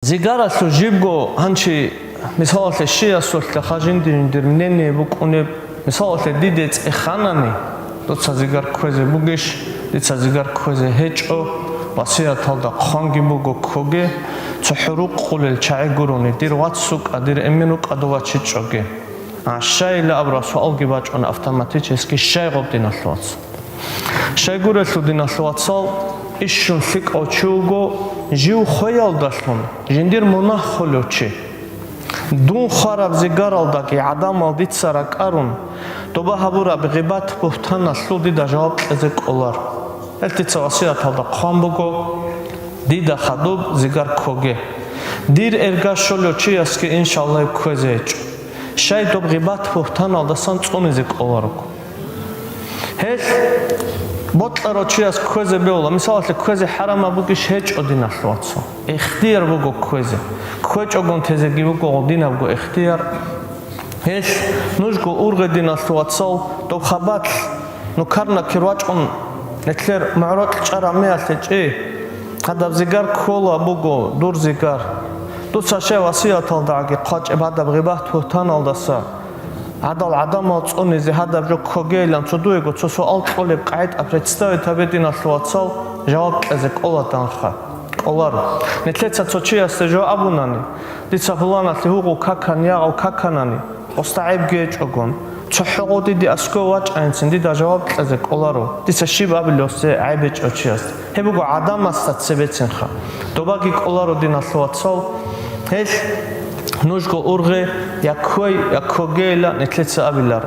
ზიგარასო ჟიბგო ანჩი მისალე შეასოლა ხაჟინდინდირ ნენე ბუკუნე მისალე დიდეც ეხანანი როცა ზიგარ ქვეზე ბუგეშ დიცა ზიგარ ქვეზე ჰეჭო ვასია თალდა ხანგი ბუგო ქოგე ცუჰრუ ყულელ ჩაიგურონი დირ ვაცსუკ ადირ ემენუ ყადოვაჩი ჭოგე აშაილა აბრასო ალგი ბაჭონა ავტომატიჩესკი შეღობდინასლოაც შეგურესუდინასლოაცალ იშუნ სიკოჩუგო ჟიუ ხოიალდასლონ ჟინდირ მონახოლოჩი დუნ ხარაბ ზიგარალდაკი ადამალდიცარა კარუნ დობა ჰაბურა ბღიბათ ბოთანა სლუდი და ჟავყეზე ყოლარ ელტიცა ვასია თალდა ხამბოგო დიდა ხადობ ზიგარ ქოგე დირ ერგაშოლოჩი ასკი ინშალლა ქვეზეჭ შაიდობ ღიბათ ბოთანა და სან წონიზე ყოლაროკ ჰეს ბოტლაროჩიას ქვეზე ბეოლა მისალე ქვეზე ჰარამა ბუგი შეჭოდინასლოაცო ეხტიარ ბუგო ქვეზე ქვეჭოგონ თეზე გიბუგო დინაბგო ეხტიარ ჰეს ნუშგო ურღედინასლოაცო დობხაბათ ნუ კარნა ქირვაჭონ ნეკლერ მაროტ ჭარამეალეჭი ხადაბზიგარ ქოლა ბუგო დურზიგარ დუცა შევასიათალდაგი ყაჭე ბადაბღიბათ ბოთანალდასა ადალ ადამალ წონიზე ჰადაბჯო ქოგეილან ცოდუეგო ცოსო ალტყოლებ ყაიტ აპრეცდავეთ აბედინასლოაცალ ჟავყეზე ყოლატანხა ყოლარო ნეთლეცა ცოჩიასე ჟო აბუნანი დიცა ფულანასი ჰუღუ ქაქანი აღავ ქაქანანი ოსტაებგეჭოგონ ცოჰღო დიდი ასკო ვაჭანცინ დიდა ჟავყეზე ყოლარო დიცა შიბაბილოსე აიბეჭოჩიას ჰებუგო ადამასაც სებეცენხა დობაგი ყოლარო დინასლოაცალ ეს ნუშგო ურღე yakhoy yakogela netletsa abilar